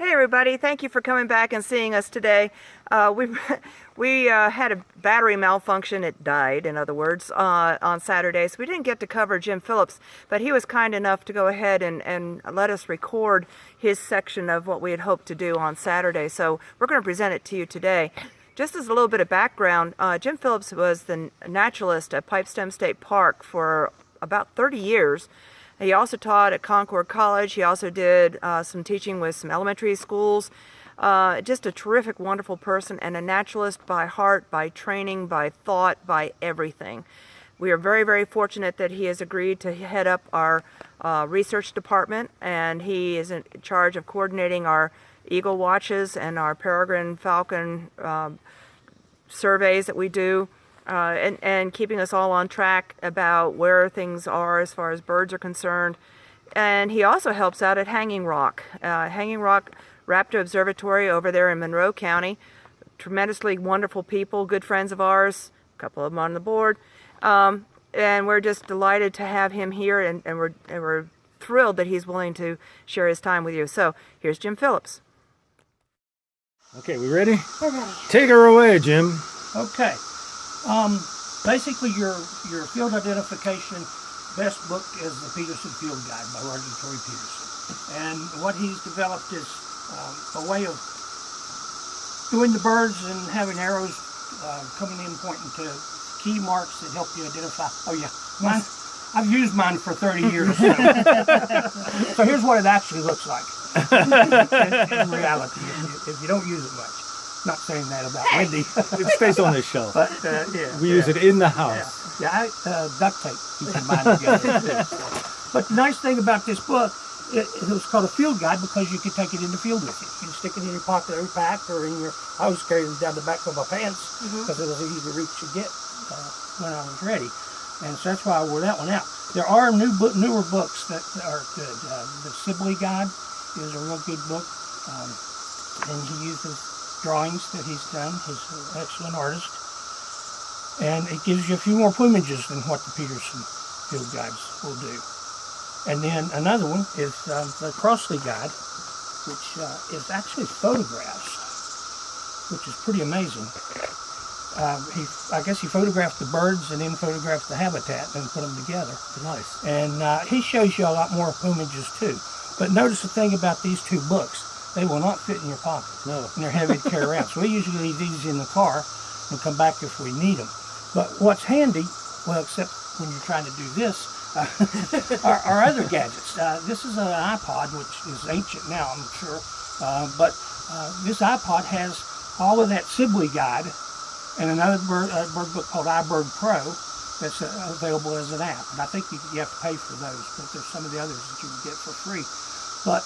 Hey everybody, thank you for coming back and seeing us today. We had a battery malfunction, it died in other words, on Saturday, so we didn't get to cover Jim Phillips, but he was kind enough to go ahead and let us record his section of what we had hoped to do on Saturday, so we're going to present it to you today. Just as a little bit of background, Jim Phillips was the naturalist at Pipestem State Park for about 30 years. He also taught at Concord College. He also did some teaching with some elementary schools. Just a terrific, wonderful person and a naturalist by heart, by training, by thought, by everything. We are very, very fortunate that he has agreed to head up our research department, and he is in charge of coordinating our eagle watches and our peregrine falcon surveys that we do. And keeping us all on track about where things are as far as birds are concerned. And he also helps out at Hanging Rock. Hanging Rock Raptor Observatory over there in Monroe County. Tremendously wonderful people, good friends of ours, a couple of them on the board. And we're just delighted to have him here, and we're thrilled that he's willing to share his time with you. So here's Jim Phillips. Okay, we ready? We're ready. Take her away, Jim. Okay. Basically, your field identification best book is the Peterson Field Guide by Roger Tory Peterson. And what he's developed is a way of doing the birds and having arrows coming in pointing to key marks that help you identify. Oh yeah, mine. I've used mine for 30 years. So here's what it actually looks like in reality if you don't use it much. Not saying that about Wendy. It stays on the shelf. But yeah, we use it in the house. Yeah, duct tape you can bind together too. But the nice thing about this book, it was called a field guide because you could take it in the field with you. You can stick it in your pocket or your pack or in your. I was carrying it down the back of my pants because it was easy to reach to get when I was ready, and so that's why I wore that one out. There are newer books that are good. The Sibley Guide is a real good book, and he uses drawings that he's done. He's an excellent artist, and it gives you a few more plumages than what the Peterson Field Guides will do. And then another one is the Crossley Guide, which is actually photographs, which is pretty amazing. I guess he photographed the birds and then photographed the habitat and put them together. Nice. And he shows you a lot more plumages too. But notice the thing about these two books. They will not fit in your pocket. No. And they're heavy to carry around. So we usually leave these in the car and come back if we need them. But what's handy, well, except when you're trying to do this, are other gadgets. This is an iPod, which is ancient now, I'm sure. But this iPod has all of that Sibley Guide and another bird book called Ebird Pro that's available as an app. And I think you have to pay for those, but there's some of the others that you can get for free. But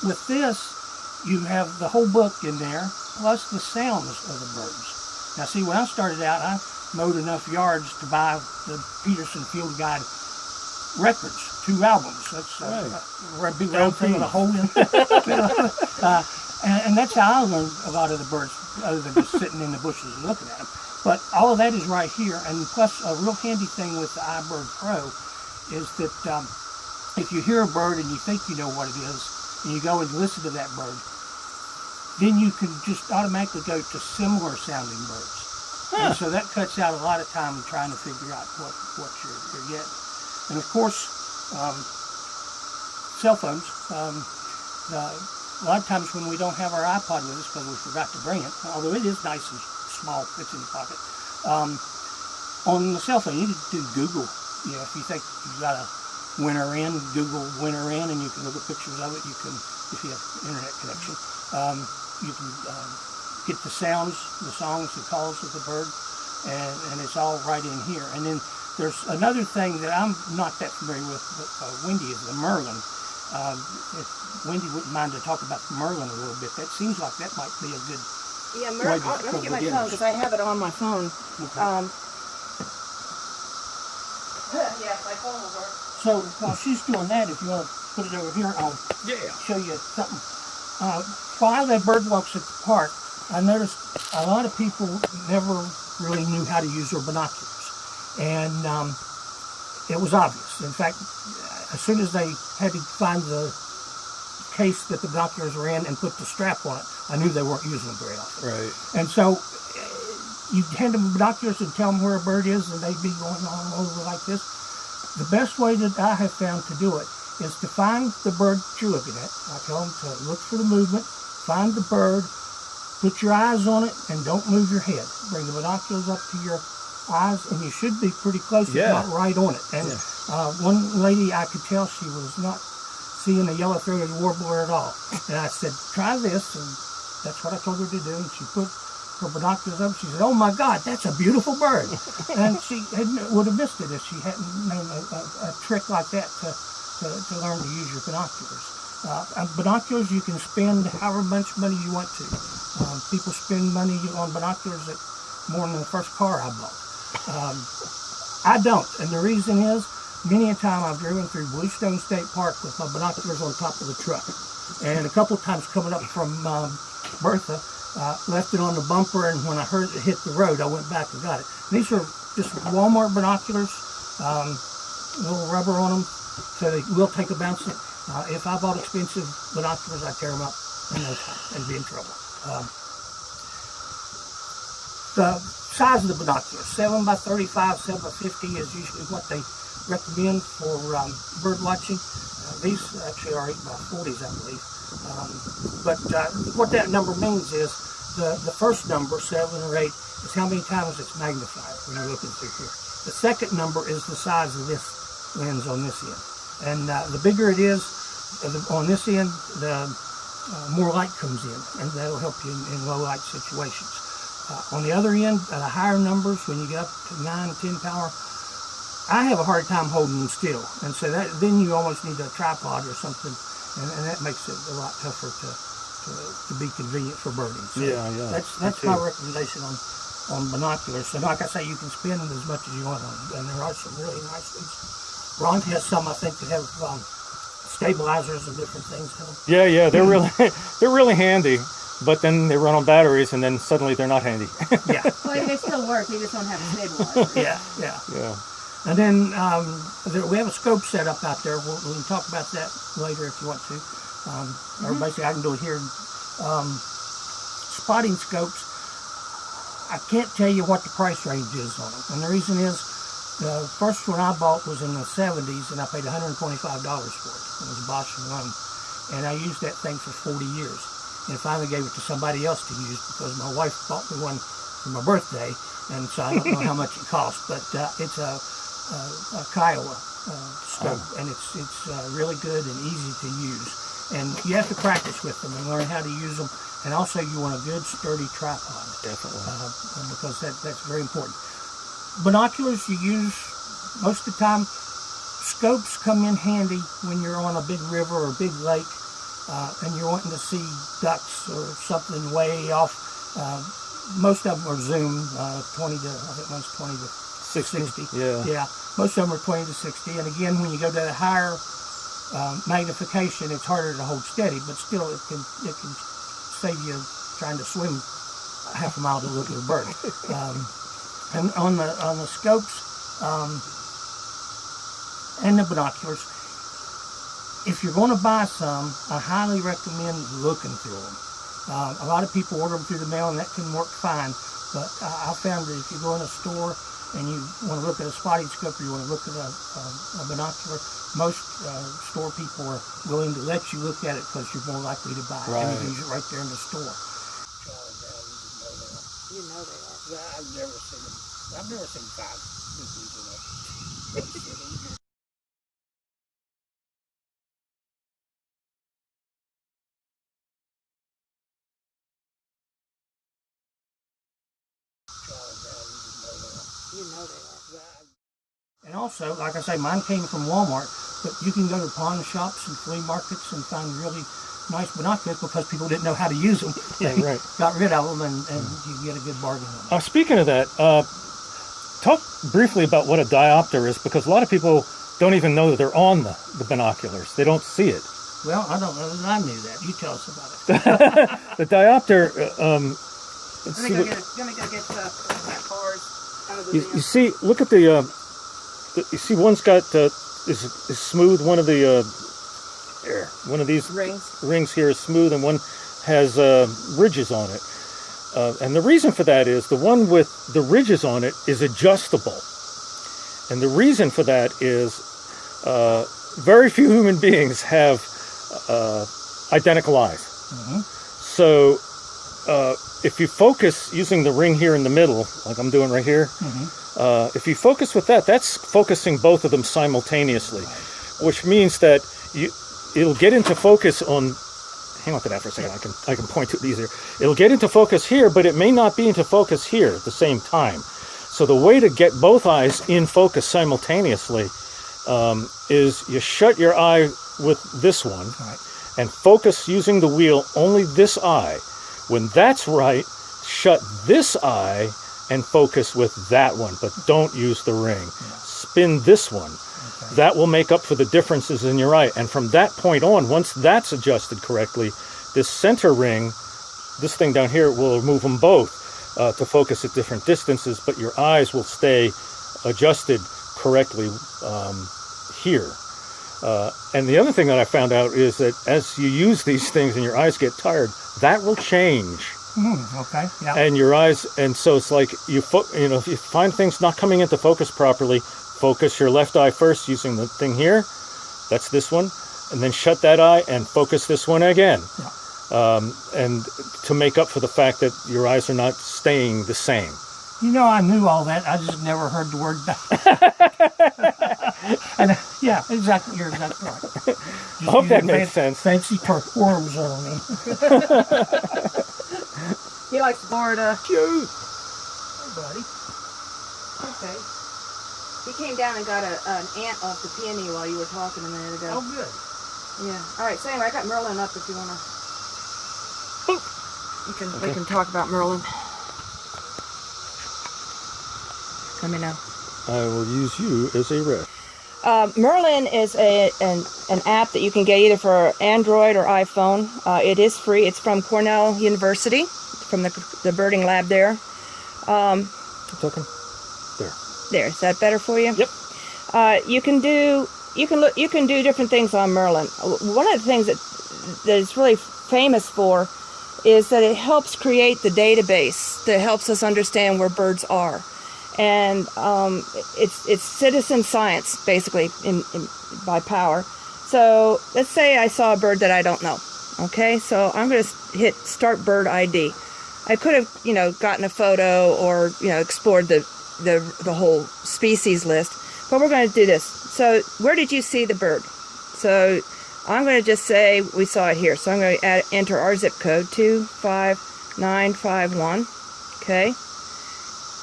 with this, you have the whole book in there, plus the sounds of the birds. Now see, when I started out, I mowed enough yards to buy the Peterson Field Guide records, 2 albums. That's a big round thing with a hole in it. And that's how I learned a lot of the birds, other than just sitting in the bushes and looking at them. But all of that is right here, and plus a real handy thing with the Ebird Pro is that if you hear a bird and you think you know what it is, and you go and listen to that bird, then you can just automatically go to similar sounding birds. And so that cuts out a lot of time in trying to figure out what you're getting. And of course, cell phones. A lot of times when we don't have our iPod with us because we forgot to bring it, although it is nice and small, fits in the pocket, on the cell phone you can do Google. You know, if you think you've got a winter wren, Google winter wren, and you can look at pictures of it. You can, if you have internet connection, you can get the sounds, the songs, the calls of the bird, and it's all right in here. And then there's another thing that I'm not that familiar with, but Wendy, is the Merlin. If Wendy wouldn't mind to talk about the Merlin a little bit, that seems like that might be a good way to, let me get my phone because I have it on my phone. Okay. Yeah, my phone will work. So while she's doing that, if you want to put it over here, I'll show you something. While I bird walks at the park, I noticed a lot of people never really knew how to use their binoculars. And it was obvious. In fact, as soon as they had to find the case that the binoculars were in and put the strap on it, I knew they weren't using them very often. Right. And so you hand them binoculars and tell them where a bird is, and they'd be going all over like this. The best way that I have found to do it is to find the bird that you're looking at. I tell them to look for the movement, find the bird, put your eyes on it, and don't move your head. Bring the binoculars up to your eyes, and you should be pretty close, if not right on it. And one lady, I could tell she was not seeing a yellow-throated warbler at all. And I said, try this, and that's what I told her to do. And she put her binoculars up. She said, oh my God, that's a beautiful bird. And she would have missed it if she hadn't known a trick like that to learn to use your binoculars. Binoculars, you can spend however much money you want to. People spend money on binoculars at more than the first car I bought. I don't, and the reason is, many a time I've driven through Bluestone State Park with my binoculars on top of the truck. And a couple of times coming up from Bertha, left it on the bumper, and when I heard it hit the road, I went back and got it. And these are just Walmart binoculars, little rubber on them, so they will take a bouncing. If I bought expensive binoculars, I'd tear them up in no time and be in trouble. The size of the binoculars, 7 by 35, 7 by 50 is usually what they recommend for bird watching. These actually are 8 by 40s, I believe. But what that number means is the first number, 7 or 8, is how many times it's magnified when you're looking through here. The second number is the size of this lens on this end. And the bigger it is on this end, the more light comes in, and that'll help you in low light situations. On the other end, the higher numbers, when you get up to 9, 10 power, I have a hard time holding them still, and so then you almost need a tripod or something, and that makes it a lot tougher to be convenient for birding. So that's my recommendation on binoculars. So like I say, you can spend as much as you want on them, and there are some really nice ones. Ron has some, I think, that have stabilizers and different things. Yeah, they're really handy. But then they run on batteries, and then suddenly they're not handy. Yeah. Well, they still work. They just don't have a stabilizer. Yeah. And then we have a scope set up out there. We can talk about that later if you want to. Or basically, I can do it here. Spotting scopes, I can't tell you what the price range is on them. And the reason is, the first one I bought was in the 70s, and I paid $125 for it. It was Bosch & Lone. And I used that thing for 40 years. And finally gave it to somebody else to use because my wife bought me one for my birthday, and so I don't know how much it cost, but it's a Kiowa scope, and it's really good and easy to use. And you have to practice with them and learn how to use them, and also you want a good sturdy tripod. Definitely. Because that's very important. Binoculars you use most of the time. Scopes come in handy when you're on a big river or a big lake. And you're wanting to see ducks or something way off. Most of them are zoom, 20 to, I think one's 20 to 60. Yeah. Most of them are 20 to 60. And again, when you go to the higher magnification, it's harder to hold steady, but still it can save you trying to swim half a mile to look at a bird. And on the scopes and the binoculars, if you're going to buy some, I highly recommend looking through them. A lot of people order them through the mail, and that can work fine. But I found that if you go in a store and you want to look at a spotting scope or you want to look at a binocular, most store people are willing to let you look at it because you're more likely to buy it. And you use it right there in the store. You know they are. I've never seen them. I've never seen 5 cookies in a You know they are. And also, like I say, mine came from Walmart, but you can go to pawn shops and flea markets and find really nice binoculars because people didn't know how to use them. They got rid of them, and you get a good bargain on them. Speaking of that, talk briefly about what a diopter is, because a lot of people don't even know that they're on the binoculars. They don't see it. Well, I don't know that I knew that. You tell us about it. The diopter, Let me go get the cars out of the you see, look at you see one's got, is smooth, one of the here. One of these Rings. rings here is smooth, and one has ridges on it. And the reason for that is the one with the ridges on it is adjustable. And the reason for that is very few human beings have identical eyes. So if you focus using the ring here in the middle, like I'm doing right here, if you focus with that, that's focusing both of them simultaneously, which means that it'll get into focus on. Hang on to that for a second. I can point to it easier. It'll get into focus here, but it may not be into focus here at the same time. So the way to get both eyes in focus simultaneously is you shut your eye with this one and focus using the wheel only this eye. When that's right, shut this eye and focus with that one, but don't use the ring. Spin this one. That will make up for the differences in your eye. And from that point on, once that's adjusted correctly, this center ring, this thing down here, will move them both to focus at different distances, but your eyes will stay adjusted correctly here. And the other thing that I found out is that as you use these things and your eyes get tired, that will change. Okay. Yeah. And your eyes, and so it's like if you find things not coming into focus properly, focus your left eye first using the thing here. That's this one. And then shut that eye and focus this one again. And to make up for the fact that your eyes are not staying the same. You know, I knew all that. I just never heard the word and yeah, exactly. You're exactly right. I hope that makes sense. Fancy terms on me. He likes Florida. Cute. Hey, buddy. Okay. He came down and got an ant off the peony while you were talking a minute ago. Oh, good. Yeah. All right. So anyway, I got Merlin up if you want to. We can talk about Merlin. Let me know. I will use you as a ref. Merlin is an app that you can get either for Android or iPhone. It is free. It's from Cornell University, from the birding lab there. Talking there. There, is that better for you? Yep. You can do different things on Merlin. One of the things that it's really famous for is that it helps create the database that helps us understand where birds are. And it's citizen science, basically, by power. So let's say I saw a bird that I don't know. Okay, so I'm going to hit Start Bird ID. I could have, gotten a photo or, explored the whole species list, but we're going to do this. So where did you see the bird? So I'm going to just say we saw it here. So I'm going to enter our zip code, 25951. Okay.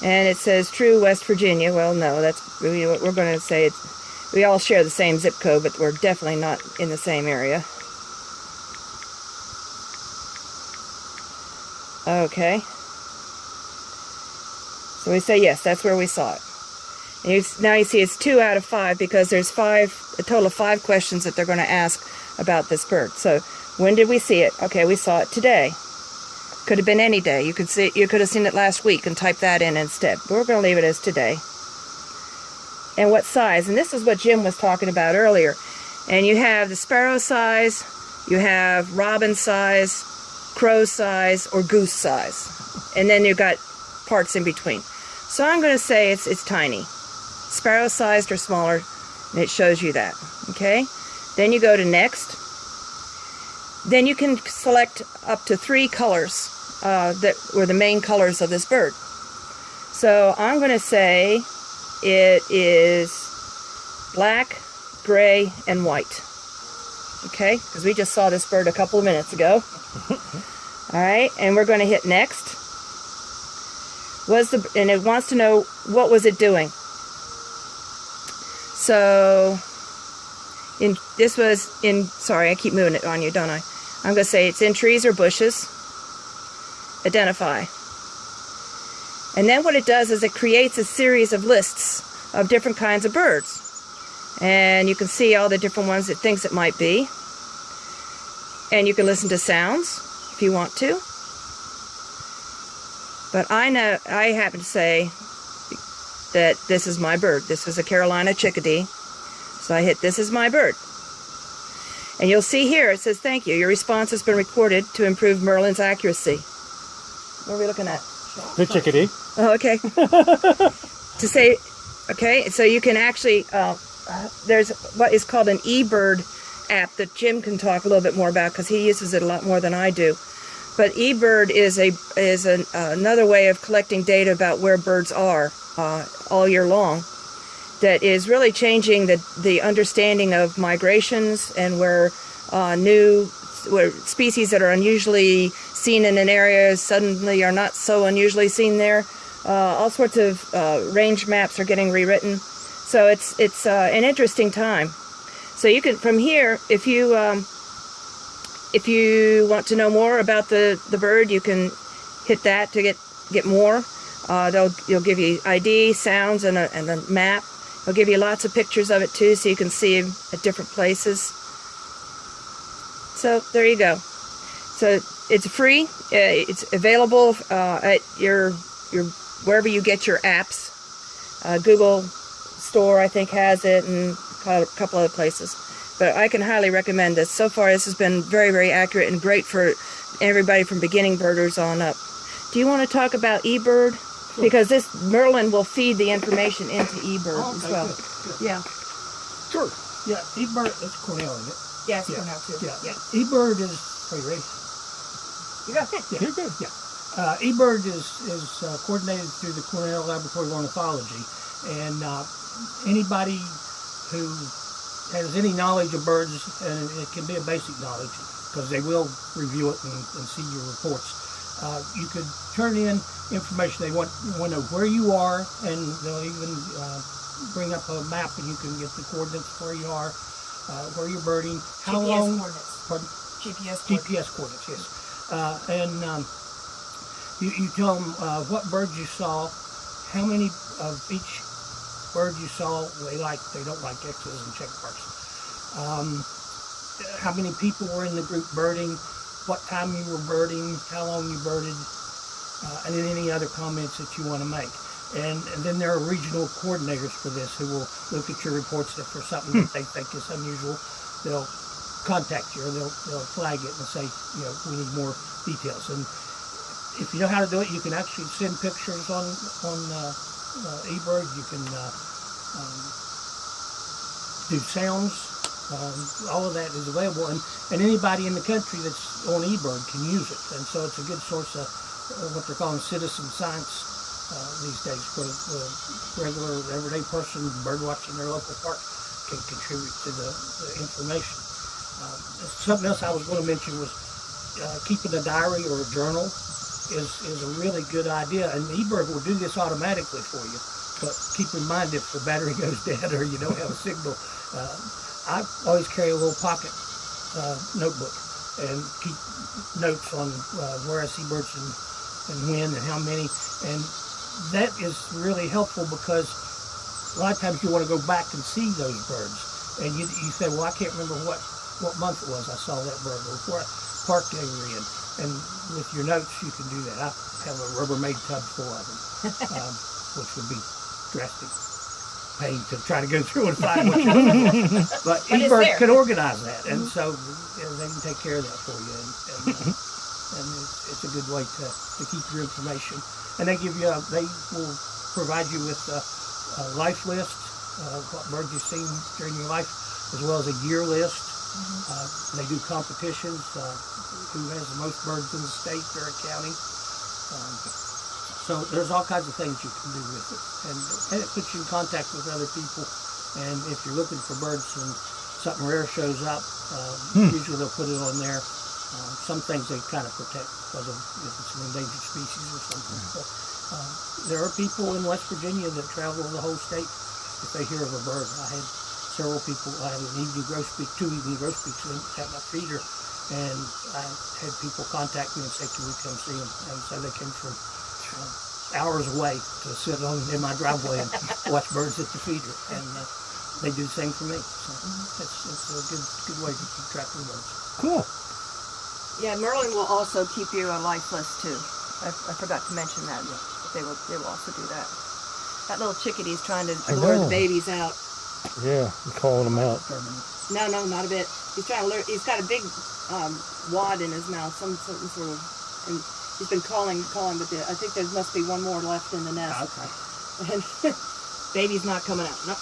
And it says True, West Virginia. Well, no, that's really what we're going to say. We all share the same zip code, but we're definitely not in the same area. Okay. So we say yes, that's where we saw it. And now you see it's 2 out of 5 because there's a total of 5 questions that they're going to ask about this bird. So when did we see it? Okay, we saw it today. Could have been any day. You could have seen it last week and type that in instead. But we're going to leave it as today. And what size? And this is what Jim was talking about earlier. And you have the sparrow size, you have robin size, crow size, or goose size. And then you've got parts in between. So I'm going to say it's tiny. Sparrow sized or smaller, and it shows you that. Okay? Then you go to next. Then you can select up to 3 colors that were the main colors of this bird. So I'm going to say it is black, gray, and white. Okay? Because we just saw this bird a couple of minutes ago. All right, and we're going to hit next. And it wants to know what was it doing. So sorry, I keep moving it on you, don't I? I'm going to say it's in trees or bushes. Identify. And then what it does is it creates a series of lists of different kinds of birds. And you can see all the different ones it thinks it might be. And you can listen to sounds if you want to. But I happen to say that this is my bird. This was a Carolina chickadee. So I hit this is my bird. And you'll see here, it says, thank you. Your response has been recorded to improve Merlin's accuracy. What are we looking at? The chickadee. Oh, okay. To say, okay, so you can actually, there's what is called an Ebird app that Jim can talk a little bit more about because he uses it a lot more than I do. But Ebird is another way of collecting data about where birds are all year long. That is really changing the understanding of migrations and where where species that are unusually seen in an area suddenly are not so unusually seen there. All sorts of range maps are getting rewritten, so it's an interesting time. So you can, from here, if you want to know more about the bird, you can hit that to get more. You'll give you ID, sounds, and a map. They'll give you lots of pictures of it too, so you can see them at different places. So there you go. So it's free. It's available at your wherever you get your apps. Google Store, I think, has it, and a couple other places. But I can highly recommend this. So far, this has been very, very accurate and great for everybody from beginning birders on up. Do you want to talk about Ebird? Sure. Because this Merlin will feed the information into Ebird as well. Good. Yeah. Sure. Yeah, Ebird, that's Cornell, isn't it? Yes, Cornell too. Yeah. Ebird is, are you ready? You got it. Yeah. You're good. Yeah. Ebird is coordinated through the Cornell Laboratory of Ornithology, and anybody who has any knowledge of birds, and it can be a basic knowledge, because they will review it and see your reports. You could turn in information. They want to know where you are, and they'll even bring up a map, and you can get the coordinates where you are, where you're birding, how long. Pardon? GPS coordinates, yes. And you tell them what birds you saw, how many of each bird you saw they don't like X's and check marks. How many people were in the group birding, what time you were birding, how long you birded, and then any other comments that you want to make. And then there are regional coordinators for this who will look at your reports. If there's something that they think is unusual, they'll contact you, or they'll flag it and say, we need more details. And if you know how to do it, you can actually send pictures on Ebird. You can do sounds. All of that is available, and anybody in the country that's on Ebird can use it. And so it's a good source of what they're calling citizen science these days, where the regular everyday person bird watching their local park can contribute to the information. Something else I was going to mention was keeping a diary or a journal is a really good idea, and Ebird will do this automatically for you. But keep in mind, if the battery goes dead or you don't have a signal, I always carry a little pocket notebook and keep notes on where I see birds and when and how many, and that is really helpful because a lot of times you want to go back and see those birds, and you say, well, I can't remember what month it was I saw that bird, or what park they were in, and with your notes you can do that. I have a Rubbermaid tub full of them, which would be drastic pain to try to go through and find what you're looking for. But Ebird can organize that, and so they can take care of that for you, and it's a good way to keep your information. And they will provide you with a life list, what birds you've seen during your life, as well as a year list. They do competitions, who has the most birds in the state or a county. So there's all kinds of things you can do with it, and it puts you in contact with other people. And if you're looking for birds and something rare shows up, usually they'll put it on there. Some things they kind of protect because of if it's an endangered species or something. But there are people in West Virginia that travel the whole state if they hear of a bird. I had several people. I had two evening grosbeaks at my feeder, and I had people contact me and say, "Can we come see them?" And so they came from hours away to sit in my driveway and watch birds at the feeder, and they do the same for me. So it's a good way to keep track of the birds. Cool. Yeah, Merlin will also keep you a life list too. I forgot to mention that. They will also do that. That little chickadee's trying to lure the babies out. Yeah, I'm calling them out. No, not a bit. He's trying to learn. He's got a big wad in his mouth, some sort of, and he's been calling, but I think there must be one more left in the nest. Okay. And baby's not coming out. No.